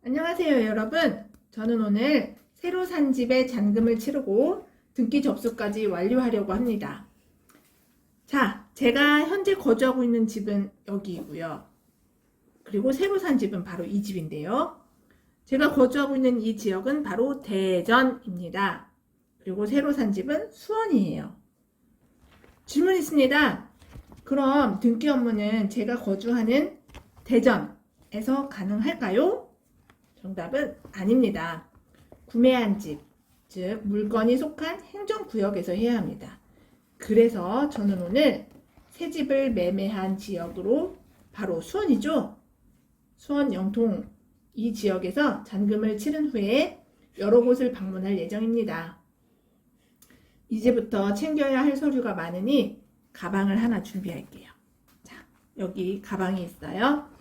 안녕하세요, 여러분. 저는 오늘 새로 산 집에 잔금을 치르고 등기 접수까지 완료하려고 합니다. 자, 제가 현재 거주하고 있는 집은 여기이고요. 그리고 새로 산 집은 바로 이 집인데요. 제가 거주하고 있는 이 지역은 바로 대전입니다. 그리고 새로 산 집은 수원이에요. 질문 있습니다. 그럼 등기 업무는 제가 거주하는 대전에서 가능할까요? 정답은 아닙니다. 구매한 집, 즉 물건이 속한 행정구역에서 해야 합니다. 그래서 저는 오늘 새 집을 매매한 지역으로 바로 수원이죠. 수원 영통 이 지역에서 잔금을 치른 후에 여러 곳을 방문할 예정입니다. 이제부터 챙겨야 할 서류가 많으니 가방을 하나 준비할게요. 자, 여기 가방이 있어요.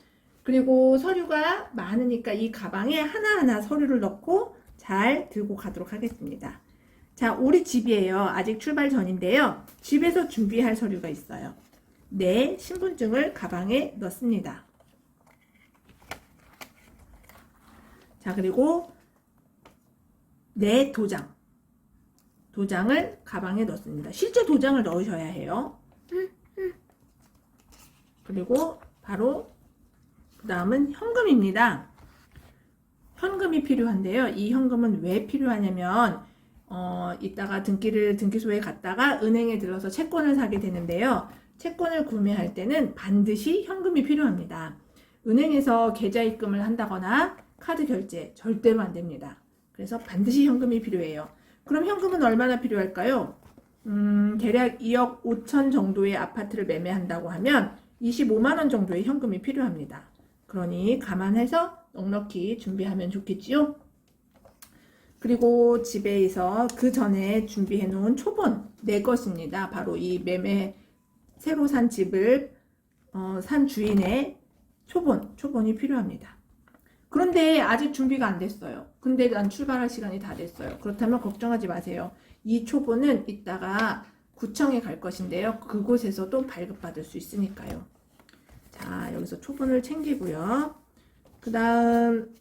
그리고 서류가 많으니까 이 가방에 하나하나 서류를 넣고 잘 들고 가도록 하겠습니다. 자, 우리 집이에요. 아직 출발 전인데요. 집에서 준비할 서류가 있어요. 내 신분증을 가방에 넣습니다. 자, 그리고 내 도장을 가방에 넣습니다. 실제 도장을 넣으셔야 해요. 그리고 바로 그 다음은 현금입니다. 현금이 필요한데요. 이 현금은 왜 필요하냐면 이따가 등기소에 갔다가 은행에 들러서 채권을 사게 되는데요. 채권을 구매할 때는 반드시 현금이 필요합니다. 은행에서 계좌 입금을 한다거나 카드 결제 절대로 안 됩니다. 그래서 반드시 현금이 필요해요. 그럼 현금은 얼마나 필요할까요? 대략 2억 5천 정도의 아파트를 매매한다고 하면 25만 원 정도의 현금이 필요합니다. 그러니 감안해서 넉넉히 준비하면 좋겠지요. 그리고 집에서 그 전에 준비해 놓은 초본 내 것입니다. 바로 이 새로 산 집을 산 주인의 초본이 필요합니다. 그런데 아직 준비가 안 됐어요. 근데 난 출발할 시간이 다 됐어요. 그렇다면 걱정하지 마세요. 이 초본은 이따가 구청에 갈 것인데요. 그곳에서도 발급받을 수 있으니까요. 자, 여기서 초본을 챙기고요. 그 다음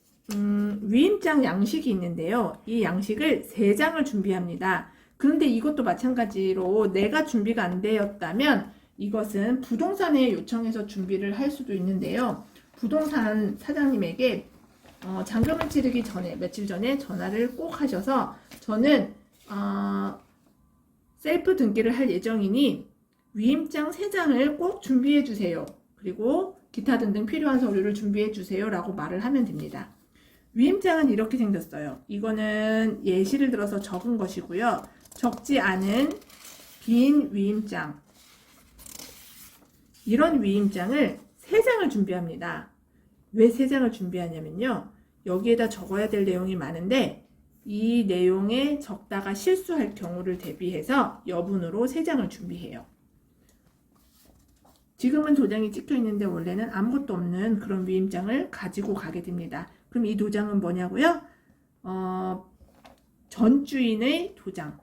위임장 양식이 있는데요. 이 양식을 3장을 준비합니다. 그런데 이것도 마찬가지로 내가 준비가 안 되었다면 이것은 부동산에 요청해서 준비를 할 수도 있는데요. 부동산 사장님에게 잔금을 치르기 전에 며칠 전에 전화를 꼭 하셔서 저는 셀프 등기를 할 예정이니 위임장 3장을 꼭 준비해 주세요. 그리고 기타 등등 필요한 서류를 준비해 주세요 라고 말을 하면 됩니다. 위임장은 이렇게 생겼어요. 이거는 예시를 들어서 적은 것이고요. 적지 않은 빈 위임장, 이런 위임장을 3장을 준비합니다. 왜 3장을 준비하냐면요. 여기에다 적어야 될 내용이 많은데 이 내용에 적다가 실수할 경우를 대비해서 여분으로 3장을 준비해요. 지금은 도장이 찍혀 있는데 원래는 아무것도 없는 그런 위임장을 가지고 가게 됩니다. 그럼 이 도장은 뭐냐고요? 전주인의 도장,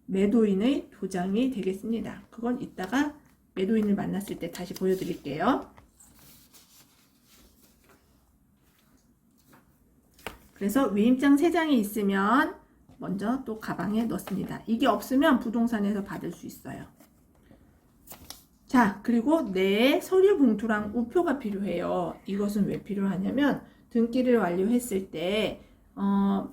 매도인의 도장이 되겠습니다. 그건 이따가 매도인을 만났을 때 다시 보여드릴게요. 그래서 위임장 3장이 있으면 먼저 또 가방에 넣습니다. 이게 없으면 부동산에서 받을 수 있어요. 자, 그리고 내 서류 봉투랑 우표가 필요해요. 이것은 왜 필요하냐면 등기를 완료했을 때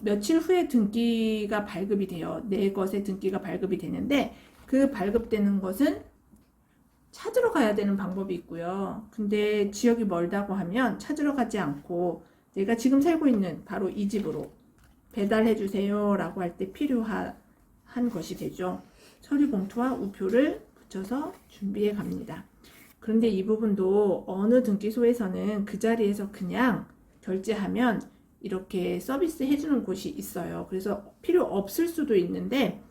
며칠 후에 등기가 발급이 돼요. 내 것의 등기가 발급이 되는데 그 발급되는 것은 찾으러 가야 되는 방법이 있고요. 근데 지역이 멀다고 하면 찾으러 가지 않고 내가 지금 살고 있는 바로 이 집으로 배달해 주세요 라고 할 때 필요한 것이 되죠. 서류 봉투와 우표를 붙여서 준비해 갑니다. 그런데 이 부분도 어느 등기소에서는 그 자리에서 그냥 결제하면 이렇게 서비스 해주는 곳이 있어요. 그래서 필요 없을 수도 있는데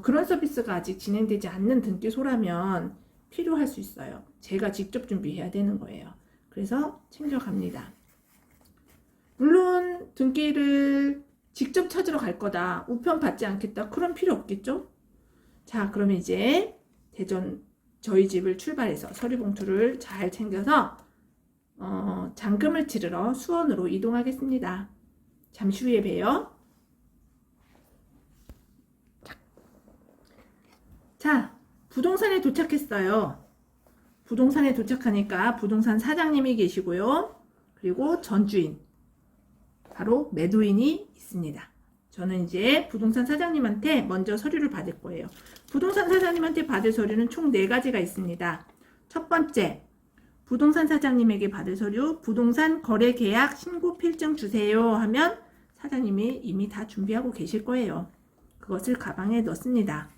그런 서비스가 아직 진행되지 않는 등기소라면 필요할 수 있어요. 제가 직접 준비해야 되는 거예요. 그래서 챙겨갑니다. 물론 등기를 직접 찾으러 갈 거다, 우편 받지 않겠다, 그런 필요 없겠죠? 자, 그러면 이제 대전 저희 집을 출발해서 서류 봉투를 잘 챙겨서 잔금을 치르러 수원으로 이동하겠습니다. 잠시 후에 봬요. 자, 부동산에 도착했어요. 부동산에 도착하니까 부동산 사장님이 계시고요. 그리고 전주인, 바로 매도인이 있습니다. 저는 이제 부동산 사장님한테 먼저 서류를 받을 거예요. 부동산 사장님한테 받을 서류는 총 4가지가 있습니다. 첫 번째, 부동산 사장님에게 받을 서류, 부동산 거래 계약 신고 필증 주세요 하면 사장님이 이미 다 준비하고 계실 거예요. 그것을 가방에 넣습니다.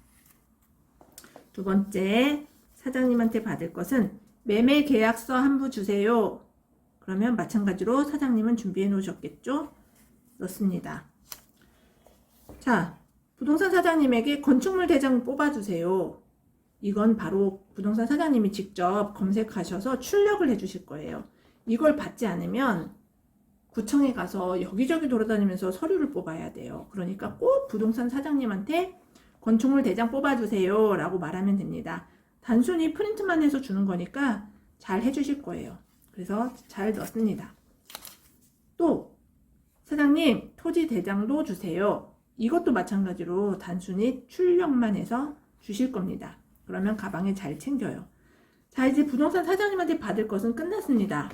두 번째, 사장님한테 받을 것은 매매 계약서 한 부 주세요. 그러면 마찬가지로 사장님은 준비해 놓으셨겠죠? 넣습니다. 자, 부동산 사장님에게 건축물 대장 뽑아주세요. 이건 바로 부동산 사장님이 직접 검색하셔서 출력을 해주실 거예요. 이걸 받지 않으면 구청에 가서 여기저기 돌아다니면서 서류를 뽑아야 돼요. 그러니까 꼭 부동산 사장님한테 건축물 대장 뽑아주세요 라고 말하면 됩니다. 단순히 프린트만 해서 주는 거니까 잘 해주실 거예요. 그래서 잘 넣습니다. 또 사장님 토지 대장도 주세요. 이것도 마찬가지로 단순히 출력만 해서 주실 겁니다. 그러면 가방에 잘 챙겨요. 자, 이제 부동산 사장님한테 받을 것은 끝났습니다.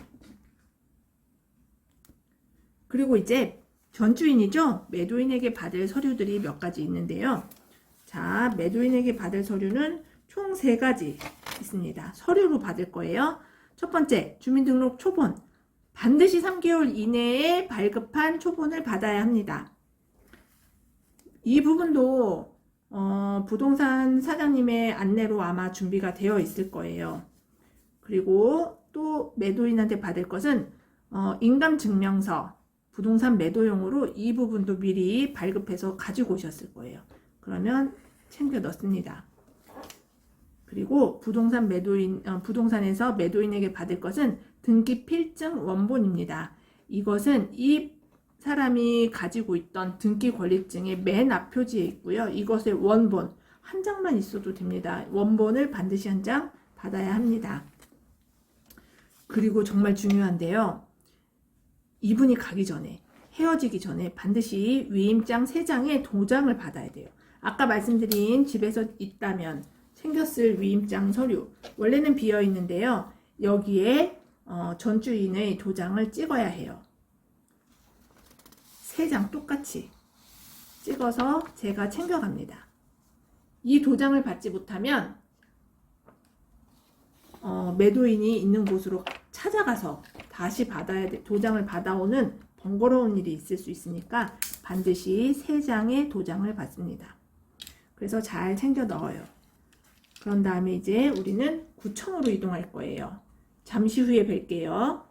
그리고 이제 전주인이죠? 매도인에게 받을 서류들이 몇 가지 있는데요. 자, 매도인에게 받을 서류는 총 3가지 있습니다. 서류로 받을 거예요. 첫 번째, 주민등록 초본. 반드시 3개월 이내에 발급한 초본을 받아야 합니다. 이 부분도 부동산 사장님의 안내로 아마 준비가 되어 있을 거예요. 그리고 또 매도인한테 받을 것은 인감증명서, 부동산 매도용으로 이 부분도 미리 발급해서 가지고 오셨을 거예요. 그러면 챙겨 넣습니다. 그리고 부동산에서 매도인에게 받을 것은 등기 필증 원본입니다. 이것은 이 사람이 가지고 있던 등기 권리증의 맨 앞 표지에 있고요. 이것의 원본 한 장만 있어도 됩니다. 원본을 반드시 한 장 받아야 합니다. 그리고 정말 중요한데요. 이분이 가기 전에, 헤어지기 전에 반드시 위임장 3장에 도장을 받아야 돼요. 아까 말씀드린 집에서 있다면 챙겼을 위임장 서류, 원래는 비어 있는데요. 여기에 전주인의 도장을 찍어야 해요. 3장 똑같이 찍어서 제가 챙겨갑니다. 이 도장을 받지 못하면 매도인이 있는 곳으로 찾아가서 다시 도장을 받아오는 번거로운 일이 있을 수 있으니까 반드시 3장의 도장을 받습니다. 그래서 잘 챙겨 넣어요. 그런 다음에 이제 우리는 구청으로 이동할 거예요. 잠시 후에 뵐게요.